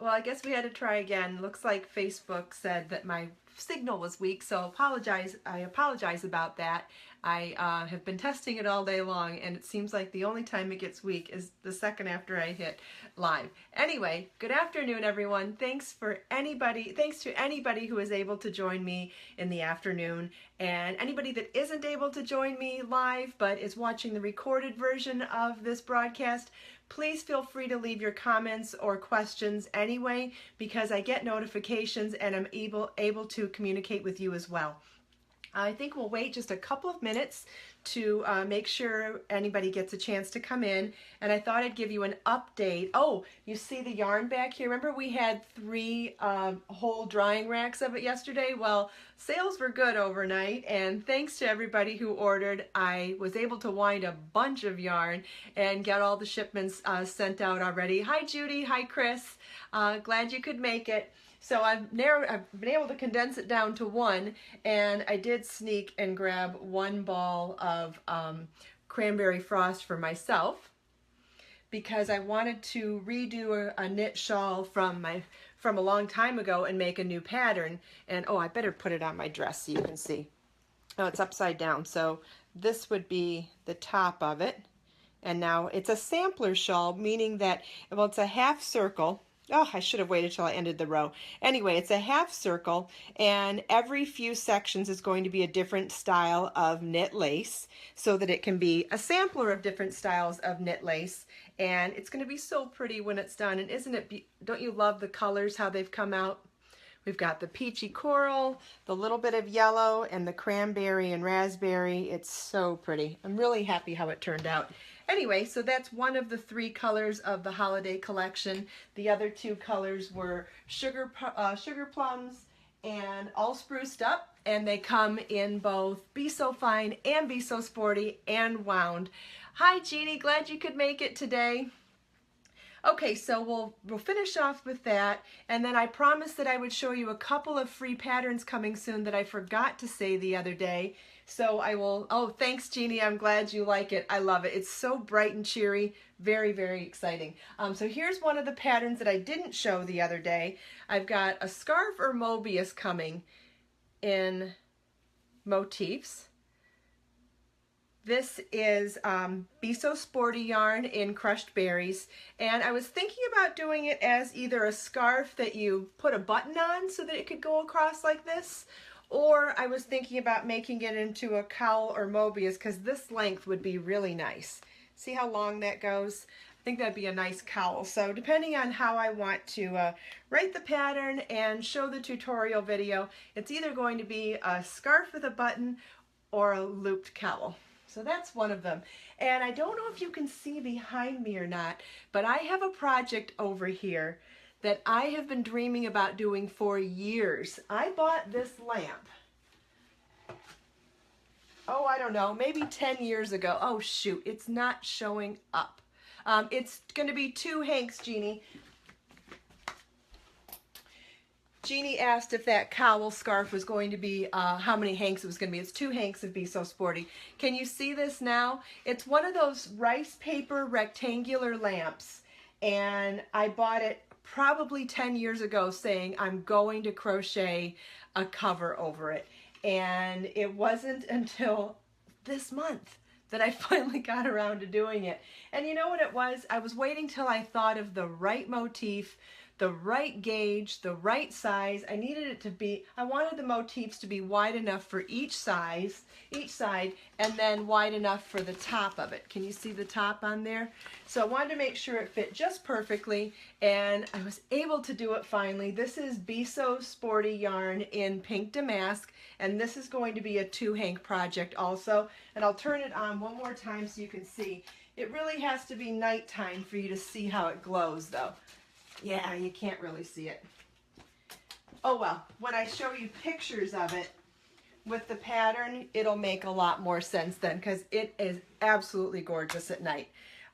Well, I guess we had to try again. Looks like Facebook said that my signal was weak, so I apologize about that. I have been testing it all day long, and it seems like the only time it gets weak is the second after I hit live. Anyway, good afternoon, everyone. Thanks to anybody who is able to join me in the afternoon, and anybody that isn't able to join me live but is watching the recorded version of this broadcast. Please feel free to leave your comments or questions anyway, because I get notifications and I'm able to communicate with you as well. I think we'll wait just a couple of minutes to make sure anybody gets a chance to come in, and I thought I'd give you an update. Oh, you see the yarn back here? Remember we had 3 whole drying racks of it yesterday? Well, sales were good overnight, and thanks to everybody who ordered, I was able to wind a bunch of yarn and get all the shipments sent out already. Hi Judy, hi Chris, glad you could make it. So I've been able to condense it down to 1, and I did sneak and grab 1 ball of cranberry frost for myself because I wanted to redo a knit shawl from a long time ago and make a new pattern. And oh, I better put it on my dress so you can see. Oh, it's upside down. So this would be the top of it. And now it's a sampler shawl, meaning that, well, it's a half circle. Oh, I should have waited till I ended the row. Anyway, it's a half circle, and every few sections is going to be a different style of knit lace so that it can be a sampler of different styles of knit lace. And it's going to be so pretty when it's done. And isn't it, don't you love the colors, how they've come out? We've got the peachy coral, the little bit of yellow, and the cranberry and raspberry. It's so pretty. I'm really happy how it turned out. Anyway, so that's one of the 3 colors of the holiday collection. The other 2 colors were sugar plums and all spruced up, and they come in both Be So Fine and Be So Sporty and wound. Hi Jeannie, glad you could make it today. Okay, so we'll finish off with that, and then I promised that I would show you a couple of free patterns coming soon that I forgot to say the other day. So I will, oh, thanks Jeannie, I'm glad you like it. I love it. It's so bright and cheery, very, very exciting. So here's one of the patterns that I didn't show the other day. I've got a scarf or Mobius coming in motifs. This is Be So Sporty yarn in crushed berries, and I was thinking about doing it as either a scarf that you put a button on so that it could go across like this, or I was thinking about making it into a cowl or Mobius because this length would be really nice. See how long that goes? I think that'd be a nice cowl. So depending on how I want to write the pattern and show the tutorial video, it's either going to be a scarf with a button or a looped cowl. So that's one of them. And I don't know if you can see behind me or not, but I have a project over here that I have been dreaming about doing for years. I bought this lamp, oh, I don't know, maybe 10 years ago. Oh shoot, it's not showing up. It's going to be 2 hanks, Jeannie. Jeannie asked if that cowl scarf was going to be, how many hanks it was going to be. It's 2 hanks of Be So Sporty. Can you see this now? It's one of those rice paper rectangular lamps, and I bought it probably 10 years ago saying I'm going to crochet a cover over it. And it wasn't until this month that I finally got around to doing it. And you know what it was? I was waiting till I thought of the right motif, the right gauge, the right size. I needed it to be, I wanted the motifs to be wide enough for each side, and then wide enough for the top of it. Can you see the top on there? So I wanted to make sure it fit just perfectly, and I was able to do it finally. This is Be So Sporty yarn in pink damask, and this is going to be a 2 hank project also. And I'll turn it on one more time so you can see. It really has to be nighttime for you to see how it glows though. Yeah, you can't really see it. Oh well, when I show you pictures of it with the pattern, it'll make a lot more sense then, because it is absolutely gorgeous at night.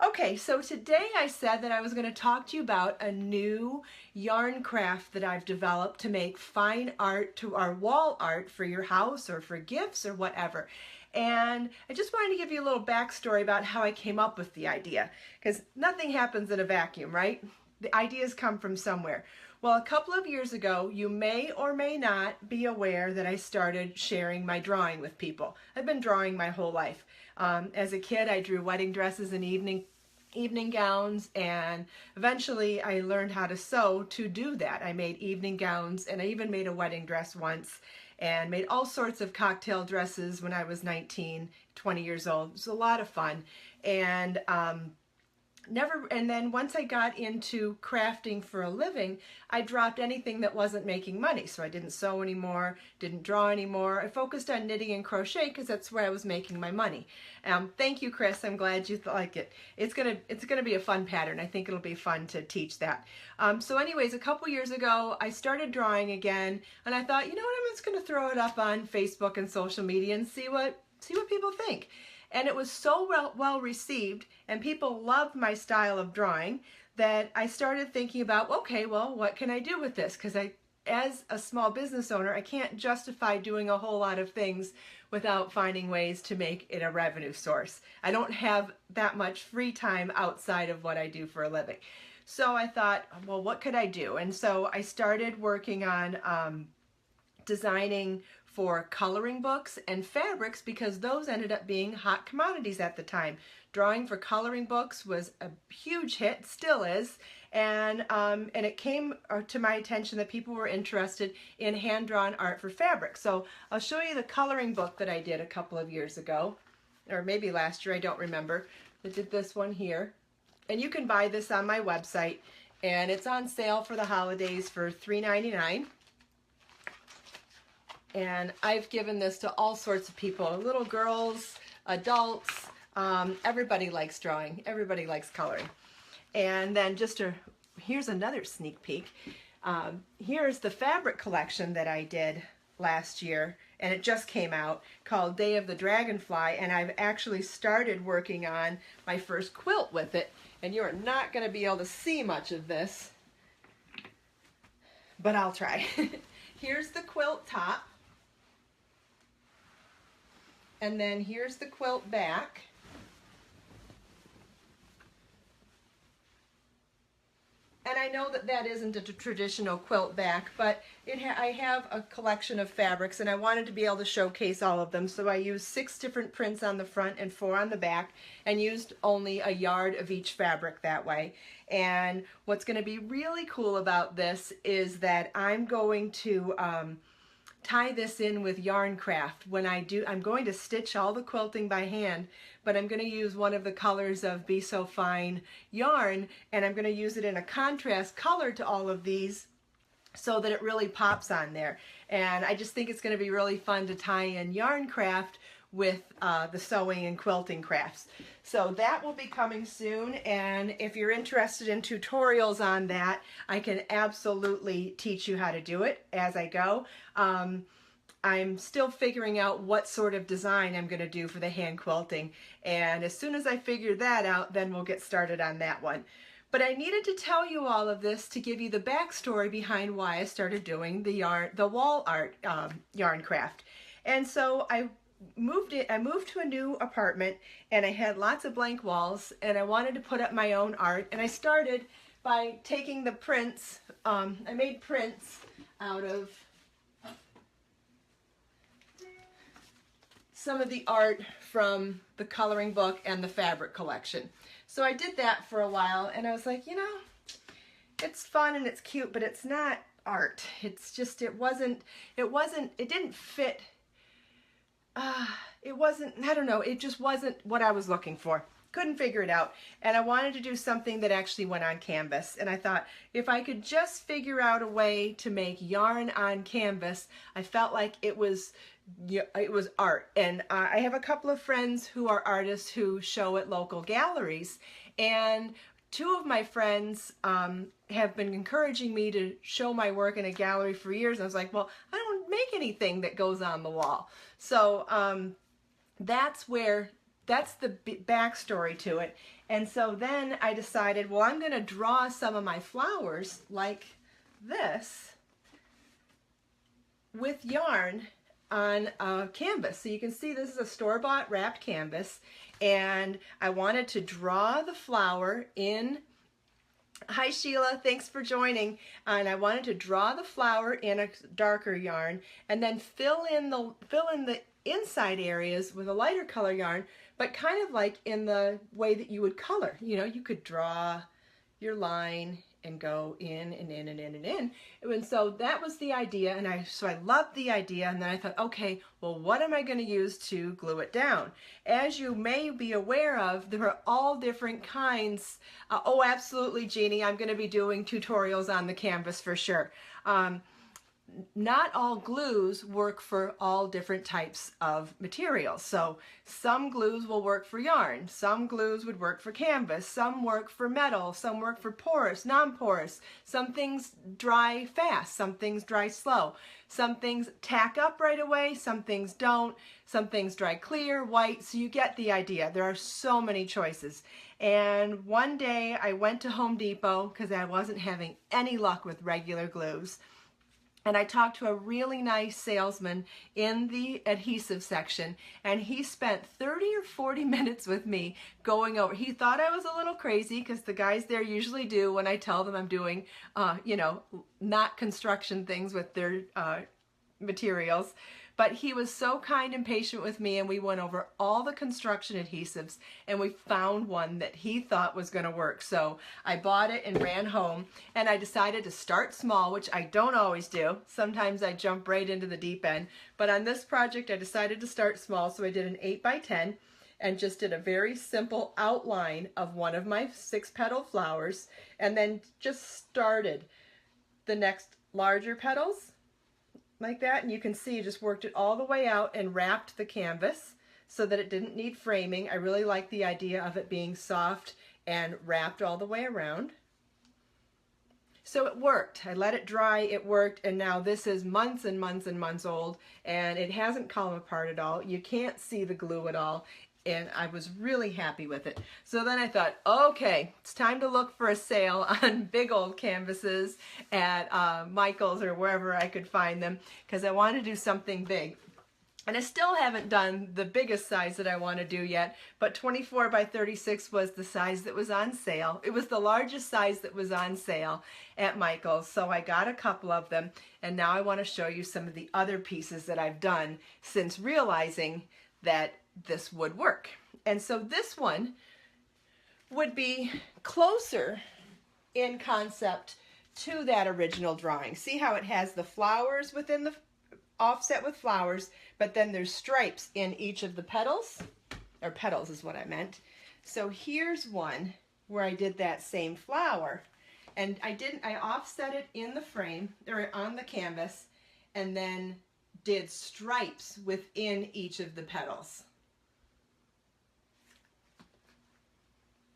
Okay, so today I said that I was going to talk to you about a new yarn craft that I've developed to make fine art, to our wall art for your house or for gifts or whatever. And I just wanted to give you a little backstory about how I came up with the idea, because nothing happens in a vacuum, right? the ideas come from somewhere. Well, a couple of years ago, you may or may not be aware that I started sharing my drawing with people. I've been drawing my whole life. As a kid, I drew wedding dresses and evening gowns, and eventually I learned how to sew to do that. I made evening gowns, and I even made a wedding dress once, and made all sorts of cocktail dresses when I was 19, 20 years old. It was a lot of fun. And and then once I got into crafting for a living, I dropped anything that wasn't making money. So I didn't sew anymore, didn't draw anymore. I focused on knitting and crochet because that's where I was making my money. Thank you, Chris. I'm glad you like it. It's gonna be a fun pattern. I think it'll be fun to teach that. So anyways, a couple years ago, I started drawing again, and I thought, you know what, I'm just gonna throw it up on Facebook and social media and see what people think. And it was so well received, and people loved my style of drawing, that I started thinking about, okay, well, what can I do with this? Because as a small business owner, I can't justify doing a whole lot of things without finding ways to make it a revenue source. I don't have that much free time outside of what I do for a living. So I thought, well, what could I do? And so I started working on designing for coloring books and fabrics, because those ended up being hot commodities at the time. Drawing for coloring books was a huge hit, still is, and it came to my attention that people were interested in hand-drawn art for fabric. So I'll show you the coloring book that I did a couple of years ago, or maybe last year, I don't remember. I did this one here, and you can buy this on my website, and it's on sale for the holidays for $3.99. And I've given this to all sorts of people, little girls, adults, everybody likes drawing, everybody likes coloring. And then here's another sneak peek. Here's the fabric collection that I did last year, and it just came out, called Day of the Dragonfly, and I've actually started working on my first quilt with it, and you're not going to be able to see much of this, but I'll try. Here's the quilt top. And then here's the quilt back. And I know that that isn't a traditional quilt back, but I have a collection of fabrics, and I wanted to be able to showcase all of them. So I used 6 different prints on the front and 4 on the back, and used only a yard of each fabric that way. And what's going to be really cool about this is that I'm going to tie this in with yarn craft. When I do, I'm going to stitch all the quilting by hand, but I'm going to use one of the colors of Be So Fine yarn, and I'm going to use it in a contrast color to all of these so that it really pops on there. And I just think it's going to be really fun to tie in yarn craft with the sewing and quilting crafts. So that will be coming soon, and if you're interested in tutorials on that, I can absolutely teach you how to do it as I go. I'm still figuring out what sort of design I'm going to do for the hand quilting, and as soon as I figure that out, then we'll get started on that one. But I needed to tell you all of this to give you the backstory behind why I started doing the wall art yarn craft. And so I moved to a new apartment, and I had lots of blank walls, and I wanted to put up my own art, and I started by taking the prints. I made prints out of some of the art from the coloring book and the fabric collection. So I did that for a while, and I was like, you know, it's fun and it's cute, but it's not art. It's just, it didn't fit. It wasn't, I don't know, it just wasn't what I was looking for. Couldn't figure it out. And I wanted to do something that actually went on canvas. And I thought, if I could just figure out a way to make yarn on canvas, I felt like it was art. And I have a couple of friends who are artists who show at local galleries. And 2 of my friends have been encouraging me to show my work in a gallery for years. I was like, well, I don't make anything that goes on the wall. So that's the backstory to it. And so then I decided, well, I'm going to draw some of my flowers like this with yarn on canvas. So you can see this is a store-bought wrapped canvas, and I wanted to draw the flower in Hi Sheila, thanks for joining. And I wanted to draw the flower in a darker yarn and then fill in the inside areas with a lighter color yarn, but kind of like in the way that you would color. You know, you could draw your line and go in and in and in and in. And so that was the idea, and I loved the idea, and then I thought, okay, well, what am I going to use to glue it down? As you may be aware of, there are all different kinds. Oh, absolutely, Jeannie, I'm going to be doing tutorials on the canvas for sure. Not all glues work for all different types of materials. So some glues will work for yarn, some glues would work for canvas, some work for metal, some work for porous, non-porous. Some things dry fast, some things dry slow. Some things tack up right away, some things don't. Some things dry clear, white, so you get the idea. There are so many choices. And one day I went to Home Depot because I wasn't having any luck with regular glues. And I talked to a really nice salesman in the adhesive section, and he spent 30 or 40 minutes with me going over. He thought I was a little crazy, because the guys there usually do when I tell them I'm doing, you know, not construction things with their materials. But he was so kind and patient with me, and we went over all the construction adhesives, and we found one that he thought was going to work. So I bought it and ran home, and I decided to start small, which I don't always do. Sometimes I jump right into the deep end. But on this project, I decided to start small, so I did an 8x10 and just did a very simple outline of one of my 6-petal flowers, and then just started the next larger petals like that, and you can see just worked it all the way out and wrapped the canvas so that it didn't need framing. I really like the idea of it being soft and wrapped all the way around. So it worked. I let it dry, it worked, and now this is months and months and months old, and it hasn't come apart at all. You can't see the glue at all, and I was really happy with it. So then I thought, okay, it's time to look for a sale on big old canvases at Michael's or wherever I could find them, because I want to do something big. And I still haven't done the biggest size that I want to do yet, but 24 by 36 was the size that was on sale. It was the largest size that was on sale at Michael's, so I got a couple of them, and now I want to show you some of the other pieces that I've done since realizing that this would work. And so this one would be closer in concept to that original drawing. See how it has the flowers within the offset with flowers, but then there's stripes in each of the petals, or petals is what I meant. So here's one where I did that same flower, and I offset it in the frame or on the canvas, and then did stripes within each of the petals.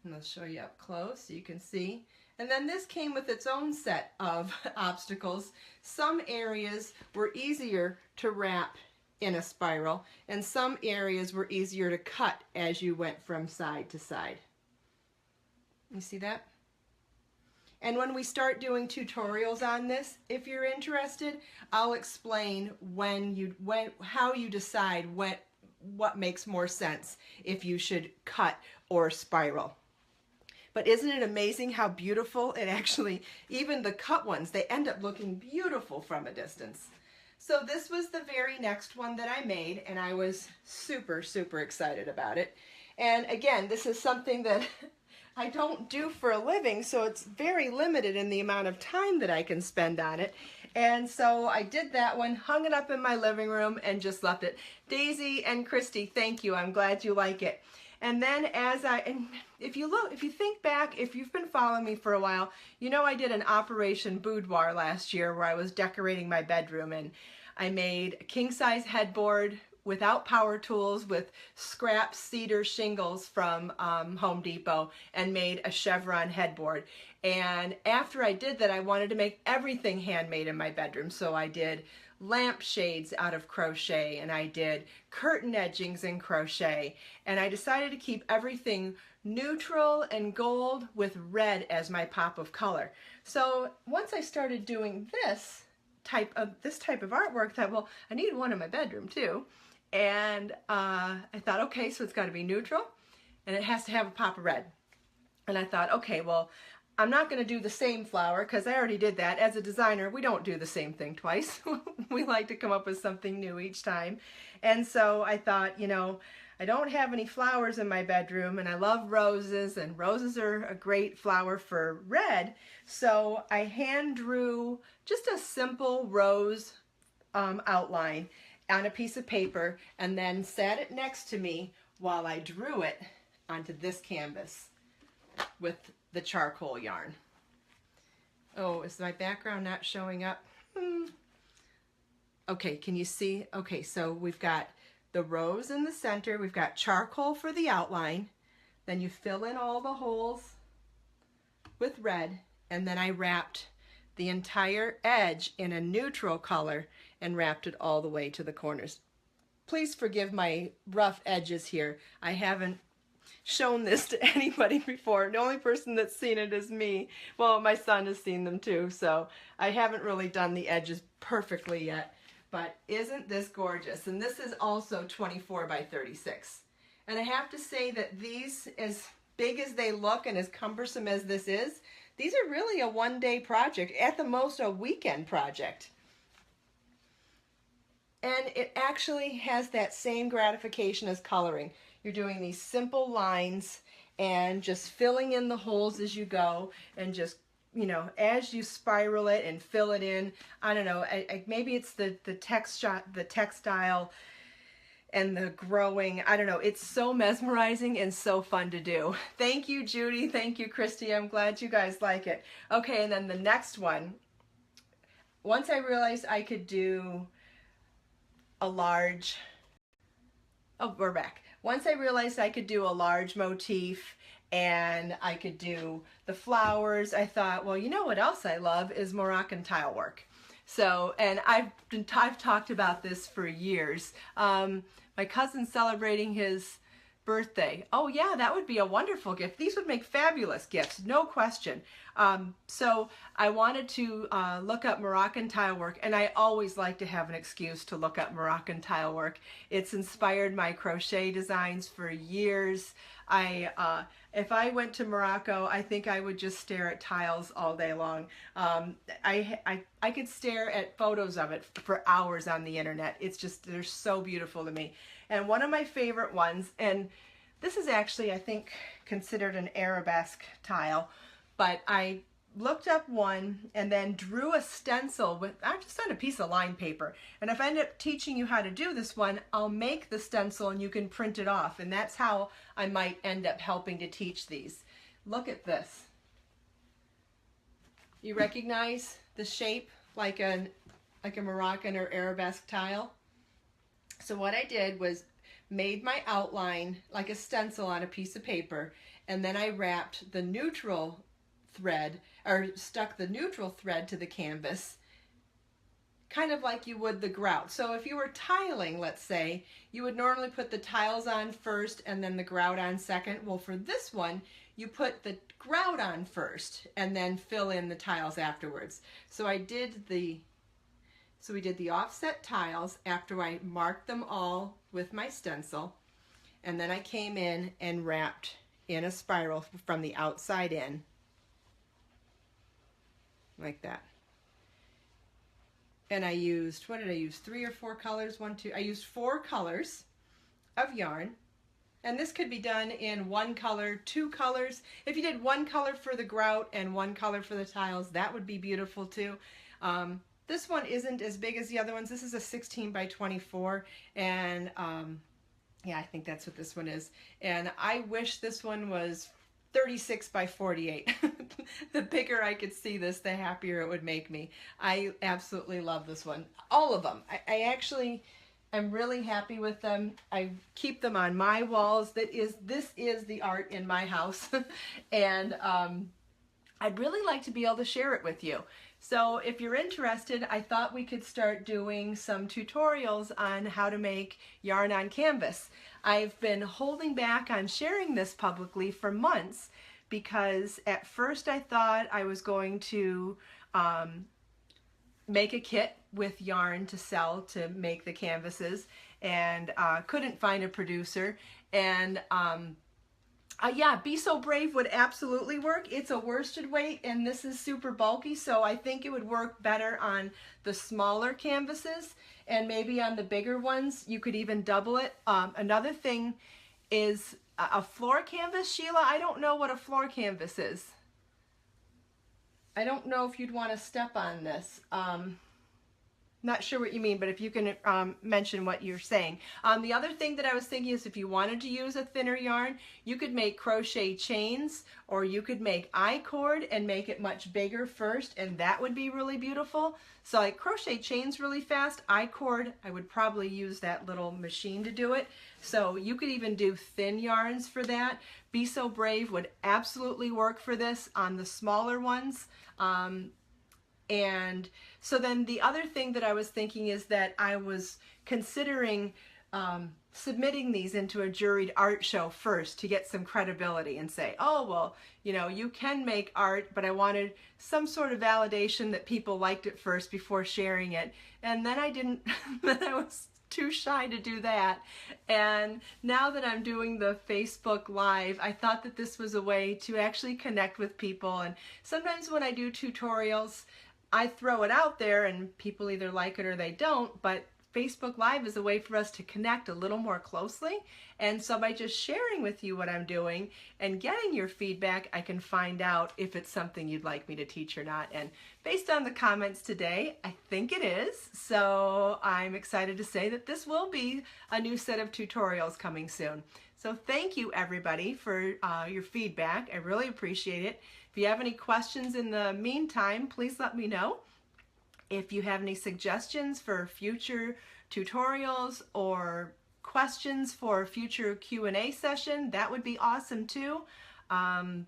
And I'll show you up close so you can see. And then this came with its own set of obstacles. Some areas were easier to wrap in a spiral, and some areas were easier to cut as you went from side to side. You see that? And when we start doing tutorials on this, if you're interested, I'll explain how you decide what makes more sense, if you should cut or spiral. But isn't it amazing how beautiful it actually, even the cut ones, they end up looking beautiful from a distance. So this was the very next one that I made, and I was super, super excited about it. And again, this is something that I don't do for a living, so it's very limited in the amount of time that I can spend on it. And so I did that one, hung it up in my living room, and just left it. Daisy and Christy, thank you. I'm glad you like it. And then if you think back, if you've been following me for a while, you know I did an Operation Boudoir last year where I was decorating my bedroom, and I made a king-size headboard without power tools with scrap cedar shingles from Home Depot, and made a chevron headboard. And after I did that, I wanted to make everything handmade in my bedroom, so I did lampshades out of crochet, and I did curtain edgings in crochet, and I decided to keep everything neutral and gold with red as my pop of color. So once I started doing this type of artwork, I thought, well, I need one in my bedroom too. And I thought, okay, so it's got to be neutral and it has to have a pop of red. And I thought, okay, well, I'm not going to do the same flower because I already did that. As a designer, we don't do the same thing twice. We like to come up with something new each time. And so I thought, you know, I don't have any flowers in my bedroom, and I love roses, and roses are a great flower for red. So I hand drew just a simple rose outline on a piece of paper and then sat it next to me while I drew it onto this canvas with the charcoal yarn. Oh, is my background not showing up? Okay, can you see? Okay, so we've got the rose in the center, we've got charcoal for the outline, then you fill in all the holes with red, and then I wrapped the entire edge in a neutral color and wrapped it all the way to the corners. Please forgive my rough edges here. I haven't shown this to anybody before. The only person that's seen it is me. Well, my son has seen them too, so I haven't really done the edges perfectly yet. But isn't this gorgeous? And this is also 24 by 36. And I have to say that these, as big as they look and as cumbersome as this is, these are really a one-day project, at the most a weekend project. And it actually has that same gratification as coloring. You're doing these simple lines and just filling in the holes as you go, and just, you know, as you spiral it and fill it in. I don't know, maybe it's the textile and the growing. I don't know. It's so mesmerizing and so fun to do. Thank you, Judy. Thank you, Kristy. I'm glad you guys like it. Okay, and then the next one. Once I realized I could do a large, oh, we're back. Once I realized I could do a large motif and I could do the flowers, I thought, well, you know what else I love is Moroccan tile work. So, and I've talked about this for years. My cousin's celebrating his birthday. Oh yeah, that would be a wonderful gift. These would make fabulous gifts, no question. So I wanted to look up Moroccan tile work, and I always like to have an excuse to look up Moroccan tile work. It's inspired my crochet designs for years. If I went to Morocco, I think I would just stare at tiles all day long. I could stare at photos of it for hours on the internet. It's just, they're so beautiful to me. And one of my favorite ones, and this is actually, I think, considered an arabesque tile, but I looked up one and then drew a stencil with, I'm just on a piece of lined paper. And if I end up teaching you how to do this one, I'll make the stencil and you can print it off. And that's how I might end up helping to teach these. Look at this. You recognize the shape like a Moroccan or arabesque tile? So what I did was made my outline like a stencil on a piece of paper, and then I wrapped the neutral thread, or stuck the neutral thread to the canvas, kind of like you would the grout. So if you were tiling, let's say, you would normally put the tiles on first and then the grout on second. Well, for this one, you put the grout on first and then fill in the tiles afterwards. So we did the offset tiles after I marked them all with my stencil, and then I came in and wrapped in a spiral from the outside in, like that. And I used, what did I use? 3 or 4 colors? I used 4 colors of yarn. And this could be done in 1 color, 2 colors. If you did 1 color for the grout and 1 color for the tiles, that would be beautiful too. This one isn't as big as the other ones. This is a 16 by 24, and yeah, I think that's what this one is. And I wish this one was 36 by 48. The bigger I could see this, the happier it would make me. I absolutely love this one. All of them. I'm really happy with them. I keep them on my walls. This is the art in my house. And I'd really like to be able to share it with you. So if you're interested, I thought we could start doing some tutorials on how to make yarn on canvas. I've been holding back on sharing this publicly for months because at first I thought I was going to make a kit with yarn to sell to make the canvases, and couldn't find a producer, and Yeah, Be So Brave would absolutely work. It's a worsted weight and this is super bulky, so I think it would work better on the smaller canvases, and maybe on the bigger ones you could even double it. Another thing is a floor canvas. Sheila, I don't know what a floor canvas is. I don't know if you'd want to step on this. Not sure what you mean, but if you can mention what you're saying. The other thing that I was thinking is if you wanted to use a thinner yarn, you could make crochet chains, or you could make I-cord and make it much bigger first, and that would be really beautiful. So like crochet chains really fast, I-cord, I would probably use that little machine to do it. So you could even do thin yarns for that. Be So Brave would absolutely work for this on the smaller ones. And so then the other thing that I was thinking is that I was considering submitting these into a juried art show first to get some credibility and say, oh, well, you know, you can make art, but I wanted some sort of validation that people liked it first before sharing it. And then I didn't, then I was too shy to do that. And now that I'm doing the Facebook Live, I thought that this was a way to actually connect with people. And sometimes when I do tutorials, I throw it out there and people either like it or they don't, but Facebook Live is a way for us to connect a little more closely. And so by just sharing with you what I'm doing and getting your feedback, I can find out if it's something you'd like me to teach or not. And based on the comments today, I think it is. So I'm excited to say that this will be a new set of tutorials coming soon. So thank you everybody for your feedback. I really appreciate it. If you have any questions in the meantime, please let me know. If you have any suggestions for future tutorials or questions for a future Q&A session, that would be awesome too. I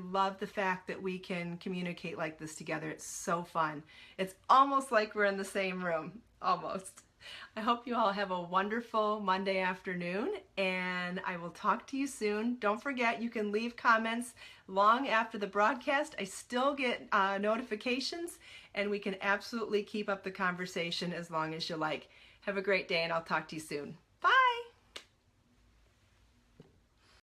love the fact that we can communicate like this together. It's so fun. It's almost like we're in the same room, almost. I hope you all have a wonderful Monday afternoon, and I will talk to you soon. Don't forget, you can leave comments long after the broadcast. I still get notifications, and we can absolutely keep up the conversation as long as you like. Have a great day, and I'll talk to you soon.